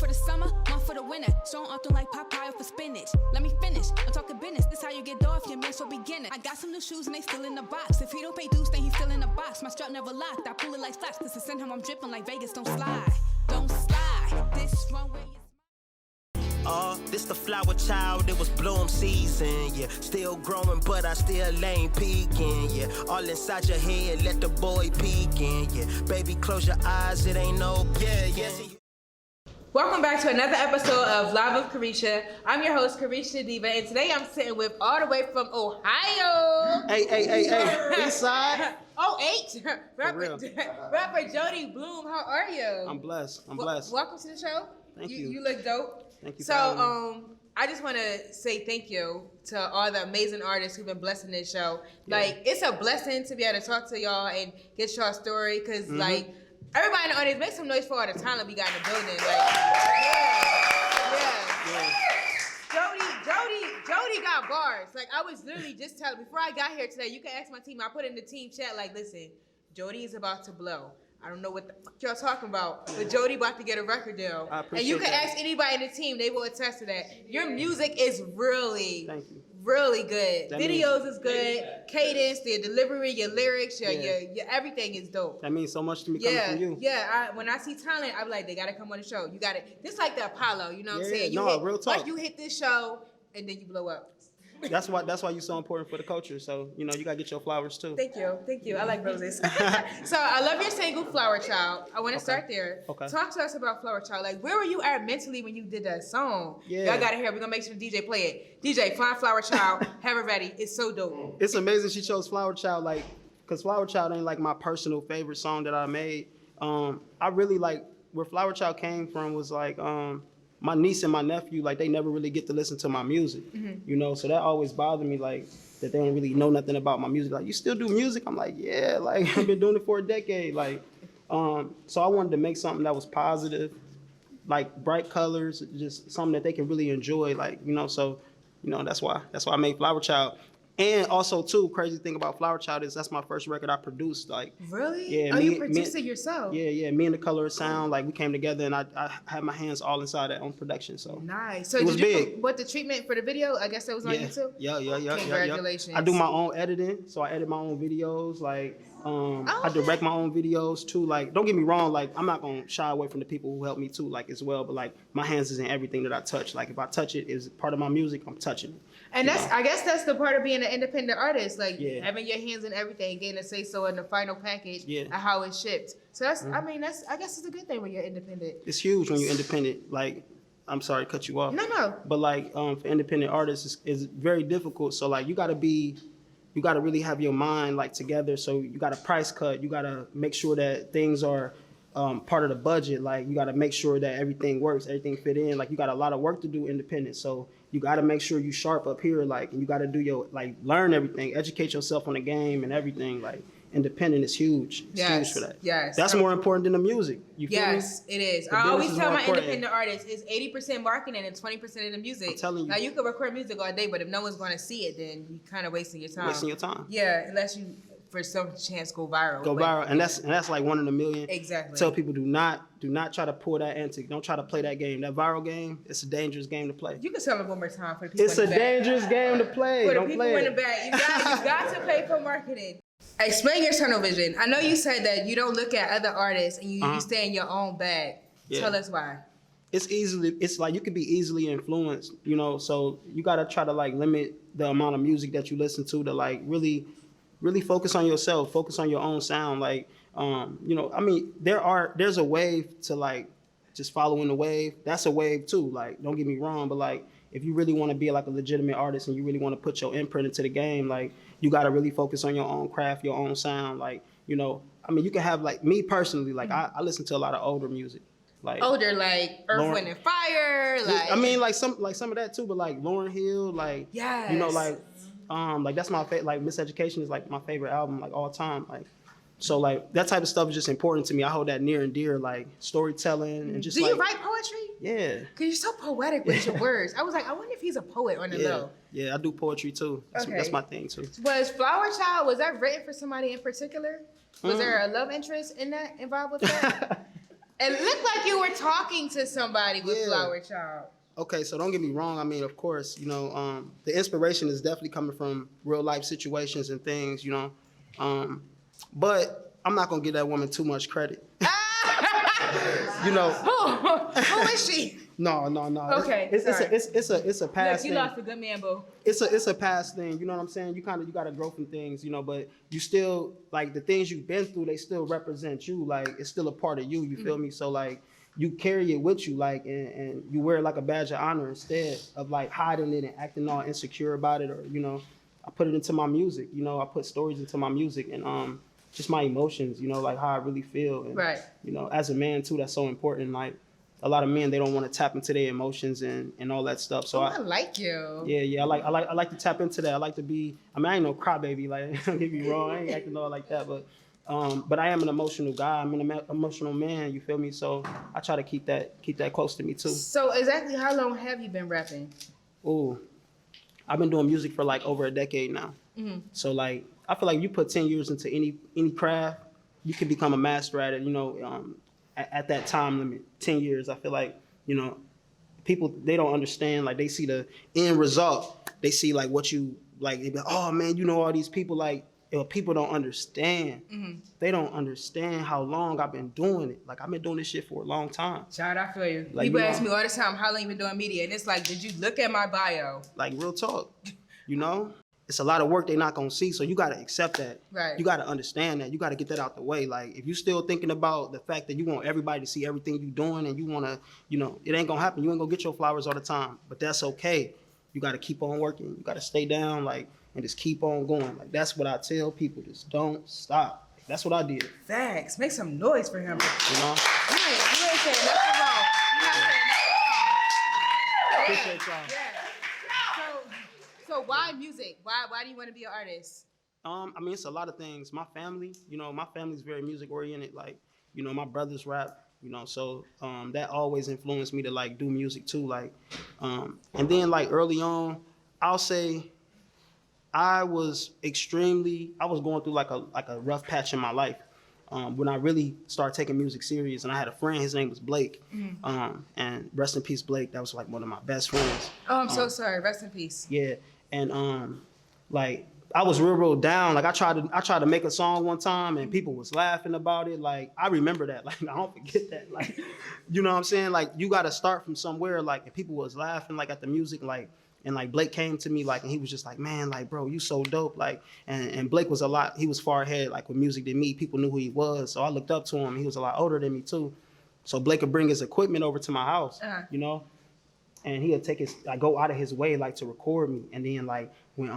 for the summer, one for the winter. Strong often like Popeye for spinach. Let me finish. I'm talking business. This how you get dough if you're meant for beginner. I got some new shoes and they still in the box. If he don't pay dues, then he's still in the box. My strap never locked. I pull it like flash. Cause to send him, I'm dripping like Vegas. Don't slide. Don't slide. This runway is... This the flower child, it was bloom season, yeah. Still growing, but I still ain't peeking, yeah. All inside your head, let the boy peek in, yeah. Baby, close your eyes, it ain't no, yeah. Welcome back to another episode of Live with Carisha. I'm your host, Carisha Diva, and today I'm sitting with all the way from Ohio. Hey, east side. Oh, H. Rapper Jody Bloom, how are you? I'm blessed. Welcome to the show. Thank you. You look dope. Thank you. So, I just want to say thank you to all the amazing artists who've been blessing this show. Yeah. Like, it's a blessing to be able to talk to y'all and get y'all story, because like, everybody in the audience, make some noise for all the talent we got in the building. Like, Jody got bars. Like, I was literally just telling, before I got here today, you can ask my team, I put in the team chat, like, listen, Jody is about to blow. I don't know what the fuck y'all talking about, but Jody about to get a record deal. And you can ask anybody in the team, they will attest to that. Your music is really, really good. Videos is good. Cadence, the delivery, your lyrics, your everything is dope. That means so much to me coming from you. Yeah, when I see talent, I'm like, they gotta come on the show. You got it. This like the Apollo, you know what I'm saying? Real talk. Once you hit this show, and then you blow up. That's why you're so important for the culture. So, you know, you gotta get your flowers too. Thank you. I like roses. So I love your single, Flower Child. I want to start there. Okay. Talk to us about Flower Child. Like, where were you at mentally when you did that song? Yeah. Y'all gotta hear. We're gonna make sure the DJ play it. DJ, find Flower Child. Have it ready. It's so dope. It's amazing she chose Flower Child, like, cause Flower Child ain't like my personal favorite song that I made. I really like where Flower Child came from was like my niece and my nephew, like, they never really get to listen to my music, you know? So that always bothered me, like, that they don't really know nothing about my music. Like, you still do music? I'm like, yeah, like, I've been doing it for a decade. Like, so I wanted to make something that was positive, like bright colors, just something that they can really enjoy, like, you know? So, you know, that's why I made Flower Child. And also, too, crazy thing about Flower Child is that's my first record I produced. Like, really? Yeah. You produced it yourself? Yeah. Me and the Color of Sound, like, we came together, and I had my hands all inside that on production. So nice. So it was big. What the treatment for the video? I guess that was on YouTube. Yeah. Congratulations. I do my own editing, so I edit my own videos. Like, I direct my own videos too. Like, don't get me wrong. Like, I'm not gonna shy away from the people who help me too, like, as well. But like, my hands is in everything that I touch. Like, if I touch it, is part of my music, I'm touching it. And I guess that's the part of being an independent artist, like having your hands in everything, getting to say so in the final package and how it's shipped. So that's, I guess it's a good thing when you're independent. It's huge when you're independent. Like, I'm sorry to cut you off. No. But like, for independent artists, it's very difficult. So like, you gotta really have your mind like together. So you gotta price cut. You gotta make sure that things are part of the budget. Like, you gotta make sure that everything works, everything fit in. Like, you got a lot of work to do independent. So you got to make sure you sharp up here, like, and you got to do your, like, learn everything, educate yourself on the game and everything. Like, independent is huge. It's huge for that. Yes. That's more important than the music. You feel me? It is. I always tell my independent artists, it's 80% marketing and 20% of the music. I'm telling you. Now, you can record music all day, but if no one's going to see it, then you're kind of wasting your time. Wasting your time. Yeah, unless you, for some chance, go viral. Go viral, and that's like 1 in a million. Exactly. Tell people, do not try to pull that antic. Don't try to play that game. That viral game, it's a dangerous game to play. You can tell it one more time for the people. It's a dangerous game to play. For the people in the back, you got to pay for marketing. Explain your tunnel vision. I know you said that you don't look at other artists and you stay in your own bag. Yeah. Tell us why. It's like you can be easily influenced, you know. So you gotta try to like limit the amount of music that you listen to like really focus on yourself, focus on your own sound. Like, you know, I mean, there's a wave to like just following the wave. That's a wave too. Like, don't get me wrong, but like, if you really want to be like a legitimate artist and you really want to put your imprint into the game, like, you got to really focus on your own craft, your own sound. Like, you know, I mean, you can have, like, me personally, like, I listen to a lot of older music. Like older, like Earth, Wind and Fire. Like, I mean, like some of that too, but like Lauryn Hill, like, you know, like that's my favorite. Like, Miseducation is like my favorite album, like, all time. Like, so like that type of stuff is just important to me. I hold that near and dear, like storytelling and just. Do you write poetry? Yeah. Cause you're so poetic with your words. I was like, I wonder if he's a poet on the low. Yeah, I do poetry too. That's my thing too. Was Flower Child, was that written for somebody in particular? Was there a love interest in that involved with that? It looked like like you were talking to somebody with Yeah. Flower Child. Okay, so don't get me wrong. I mean, of course, you know, the inspiration is definitely coming from real life situations and things, you know. But I'm not gonna give that woman too much credit. You know. Who is she? No. Okay, It's a past Look, you thing. lost a good man, boo. It's a past thing. You know what I'm saying? You gotta grow from things, you know. But you still like the things you've been through. They still represent you. Like it's still a part of you. You feel me? So like. You carry it with you, like, and you wear it like a badge of honor instead of like hiding it and acting all insecure about it, or you know, I put it into my music. You know, I put stories into my music and just my emotions. You know, like how I really feel. And, Right. You know, as a man too, that's so important. Like a lot of men, they don't want to tap into their emotions and all that stuff. So I like you. Yeah, I like to tap into that. I like to be. I mean, I ain't no crybaby. Like, don't get me wrong, I ain't acting all like that, but I am an emotional guy. I'm an emotional man. You feel me? So I try to keep that close to me too. So exactly how long have you been rapping? Ooh, I've been doing music for like over a decade now. Mm-hmm. So like, I feel like you put 10 years into any craft, you can become a master at it. You know, at that time limit, 10 years. I feel like, you know, people, they don't understand. Like they see the end result. They see like what you like. They be like, oh man, you know all these people like. People don't understand. Mm-hmm. They don't understand how long I've been doing it. Like I've been doing this shit for a long time. Child, I feel you. Like, People you know, ask me all the time, how long you been doing media? And it's like, did you look at my bio? Like real talk, you know? It's a lot of work they're not gonna see, so you gotta accept that. Right. You gotta understand that. You gotta get that out the way. Like if you still thinking about the fact that you want everybody to see everything you doing and you wanna, you know, it ain't gonna happen. You ain't gonna get your flowers all the time, but that's okay. You gotta keep on working. You gotta stay down, like, and just keep on going. Like that's what I tell people. Just don't stop. That's what I did. Facts. Make some noise for him. You know. You ain't saying nothing wrong. You're not saying nothing wrong. Appreciate y'all. Yeah. So why music? Why do you want to be an artist? I mean, it's a lot of things. My family, you know, my family's very music oriented. Like, you know, my brothers rap. You know, so that always influenced me to like do music too. Like, and then like early on, I'll say. I was going through like a rough patch in my life when I really started taking music serious. And I had a friend, his name was Blake. Mm-hmm. And rest in peace, Blake. That was like one of my best friends. Oh, I'm so sorry. Rest in peace. Yeah. And like I was real down. Like I tried to make a song one time and people was laughing about it. Like I remember that. Like I don't forget that. Like, you know what I'm saying? Like you got to start from somewhere. Like if people was laughing like at the music, like. And like Blake came to me like, and he was just like, man, like, bro, you so dope. Like, and Blake was he was far ahead like with music than me. People knew who he was. So I looked up to him. He was a lot older than me too. So Blake would bring his equipment over to my house, you know, and he would go out of his way like to record me. And then like when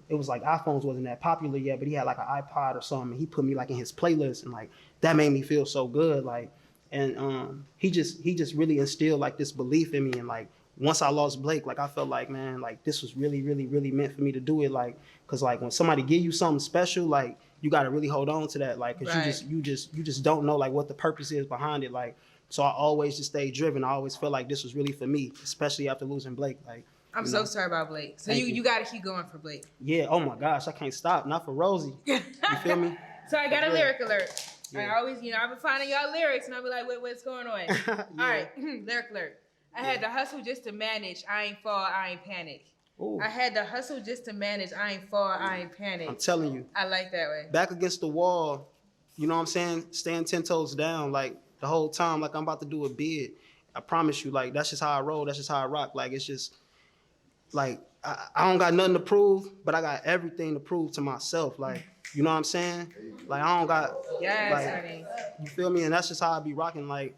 it was like iPhones wasn't that popular yet, but he had like an iPod or something. And he put me like in his playlist and like that made me feel so good. Like, and he just really instilled like this belief in me and like, once I lost Blake, like I felt like, man, like this was really, really, really meant for me to do it. Like, cause like when somebody give you something special, like you got to really hold on to that. Like, cause right. you just don't know like what the purpose is behind it. Like, so I always just stayed driven. I always felt like this was really for me, especially after losing Blake. Like, I'm so sorry about Blake. So you got to keep going for Blake. Yeah. Oh my gosh, I can't stop. Not for Rosie. You feel me? So I got a lyric alert. Yeah. I always, I've been finding y'all lyrics and I'll be like, what's going on? Yeah. All right, lyric alert. I had to hustle just to manage. I ain't fall, I ain't panic. Ooh. I had to hustle just to manage. I ain't fall, I ain't panic. I'm telling you. I like that way. Back against the wall, you know what I'm saying? Stand 10 toes down, like the whole time, like I'm about to do a bid. I promise you, like that's just how I roll. That's just how I rock. Like it's just, like I don't got nothing to prove, but I got everything to prove to myself. Like, you know what I'm saying? Like I don't got, yes, like, honey. You feel me? And that's just how I be rocking. Like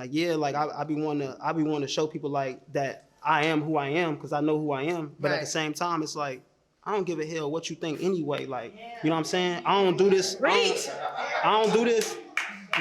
yeah, like I be wanting to show people like that I am who I am because I know who I am. But at the same time, it's like I don't give a hell what you think anyway. Like, you know what I'm saying? I don't do this. I don't do this.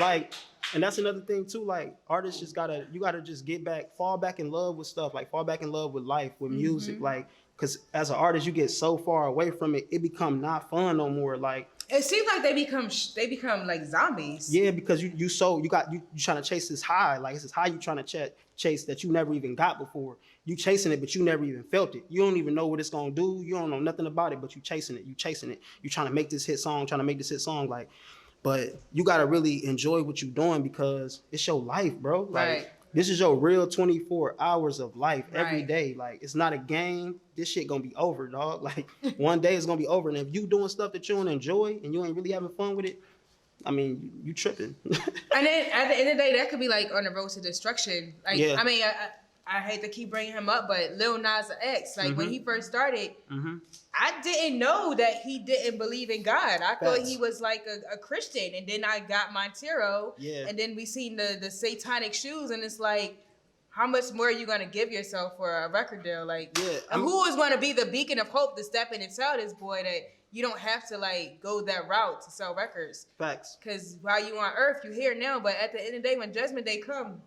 Like, and that's another thing too. Like artists just you gotta just fall back in love with stuff. Like fall back in love with life, with music. Like, cause as an artist, you get so far away from it, it become not fun no more. Like. It seems like they become like zombies. Yeah, because you trying to chase this high. Like it's this high you trying to chase that you never even got before. You chasing it, but you never even felt it. You don't even know what it's gonna do. You don't know nothing about it, but you chasing it. You trying to make this hit song, Like but you gotta really enjoy what you're doing because it's your life, bro. Like, Right. this is your real 24 hours of life every Right. day. Like, it's not a game. This shit gonna be over, dog. Like, one day it's gonna be over. And if you doing stuff that you don't enjoy and you ain't really having fun with it, I mean, you tripping. And then at the end of the day, that could be like on the road to destruction. Like, Yeah. I mean, I hate to keep bringing him up, but Lil Nas X, like when he first started, I didn't know that he didn't believe in God. I thought Facts. he was like a Christian. And then I got Montero. Yeah. And then we seen the satanic shoes. And it's like, how much more are you going to give yourself for a record deal? Like, Yeah, and who is going to be the beacon of hope to step in and tell this boy that you don't have to like go that route to sell records? Facts. Because while you on earth, you here now. But at the end of the day, when judgment day come,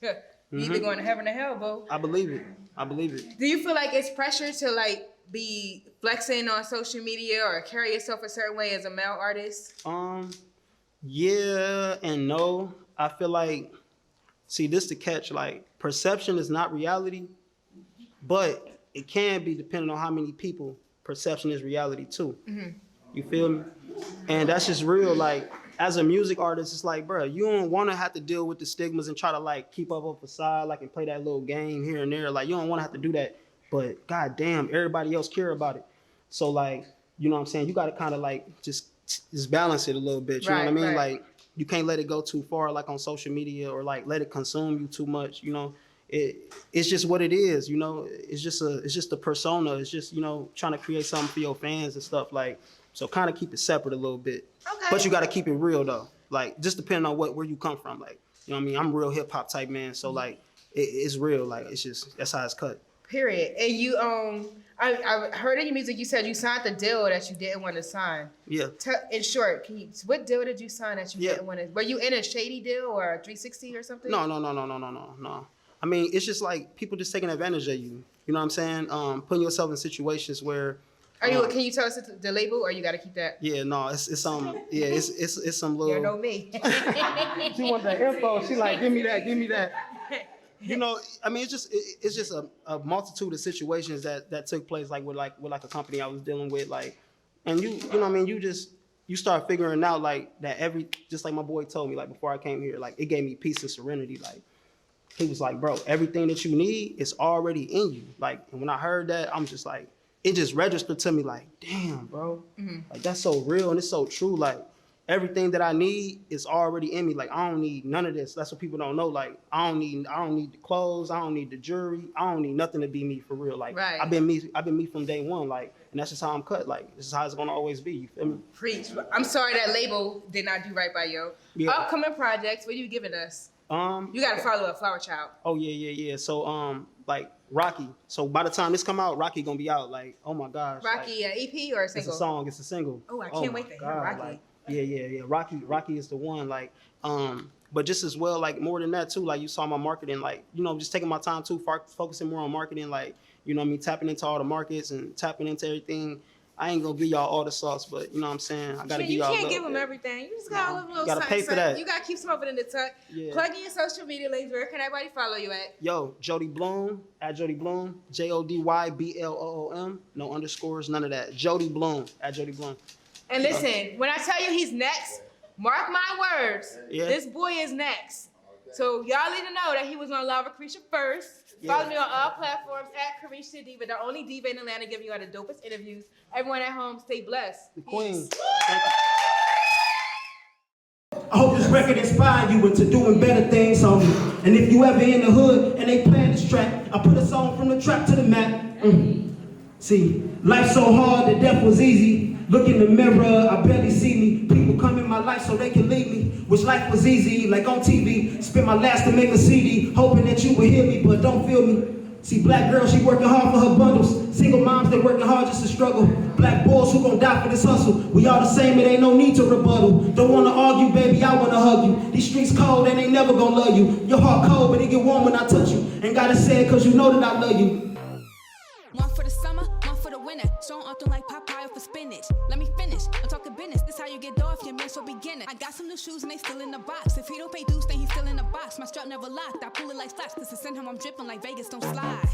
you either going to heaven or hell, bro. I believe it. I believe it. Do you feel like it's pressure to like be flexing on social media or carry yourself a certain way as a male artist? Yeah and no. I feel like, see, this the catch. Like, perception is not reality, but it can be depending on how many people perception is reality too. You feel me? And that's just real. Like, as a music artist, it's like, bro, you don't want to have to deal with the stigmas and try to like keep up a facade, like, and play that little game here and there. Like, you don't want to have to do that. But goddamn, everybody else care about it. So like, you know what I'm saying? You got to kind of like just balance it a little bit. You know what I mean? Right. Like, you can't let it go too far, like on social media, or like let it consume you too much. You know, it's just what it is. You know, it's just a persona. It's just, you know, trying to create something for your fans and stuff. Like, so kind of keep it separate a little bit. Okay. But you got to keep it real though. Like, just depending on where you come from. Like, you know what I mean? I'm a real hip hop type man. So like, it's real. Like, it's just, that's how it's cut. Period. And you, I heard in your music you said you signed the deal that you didn't want to sign. Yeah. In short, what deal did you sign that you Yeah. didn't want to? Were you in a shady deal or a 360 or something? No. I mean, it's just like people just taking advantage of you. You know what I'm saying? Putting yourself in situations where. Are you? Can you tell us the label, or you got to keep that? Yeah, no, it's some little. You know me. She want that info. She like, give me that. You know, I mean, it's just a multitude of situations that took place, like with a company I was dealing with, like, and you know what I mean, you start figuring out like that just like my boy told me, like, before I came here, like, it gave me peace and serenity. Like, he was like, bro, everything that you need is already in you. Like, and when I heard that, I'm just like, it just registered to me like, damn, bro, like, that's so real and it's so true. Like, everything that I need is already in me. Like, I don't need none of this. That's what people don't know. Like, I don't need the clothes. I don't need the jewelry. I don't need nothing to be me for real. Like, Right. I've been me from day one. Like, and that's just how I'm cut. Like, this is how it's gonna always be. You feel me? Preach. I'm sorry that label did not do right by you. Yeah. Upcoming projects, what are you giving us? You got to follow up Flower Child. Oh yeah. So like Rocky. So by the time this come out, Rocky gonna be out. Like, oh my gosh. Rocky, like, EP or a it's single? a song. It's a single. Oh, I can't wait my to hear God, Rocky. Like, yeah. Rocky is the one. Like, but just as well, like, more than that too. Like, you saw my marketing. Like, you know, just taking my time too, focusing more on marketing. Like, you know what I mean, tapping into all the markets and tapping into everything. I ain't gonna give y'all all the sauce, but you know what I'm saying? I gotta give y'all. You can't give them everything. You just got a little You gotta pay for that. You gotta keep some of it in the tuck. Yeah. Plug in your social media links. Where can everybody follow you at? Yo, Jody Bloom, at Jody Bloom, JodyBloom, no underscores, none of that. Jody Bloom, at Jody Bloom. And listen, when I tell you he's next, mark my words. Yeah. This boy is next. So y'all need to know that he was on Lava Carisha first. Yeah. Follow me on all platforms at Carisha'Zenitta, the only diva in Atlanta giving you all the dopest interviews. Everyone at home, stay blessed. The queen. Peace. I hope this record inspired you into doing better things, homie. And if you ever in the hood and they playing this track, I put a song from the trap to the map. See, life's so hard that death was easy. Look in the mirror, I barely see me. People come in my life so they can leave me. Wish life was easy, like on TV. Spent my last to make a CD, hoping that you would hear me, but don't feel me. See, black girl, she working hard for her bundles. Single moms, they working hard just to struggle. Black boys who gon' die for this hustle. We all the same, it ain't no need to rebuttal. Don't wanna argue, baby, I wanna hug you. These streets cold, and they never gon' love you. Your heart cold, but it get warm when I touch you. Ain't gotta say it, cause you know that I love you. One for the summer, one for the winter. So I'm often like Popeye for spinach. Let me finish. I'm talking business. This how you get off your man, so beginner. I got some new shoes and they still in the box. If he don't pay dues, then he's still in the box. My strap never locked. I pull it like flash. Cause it's in him, I'm dripping like Vegas don't slide.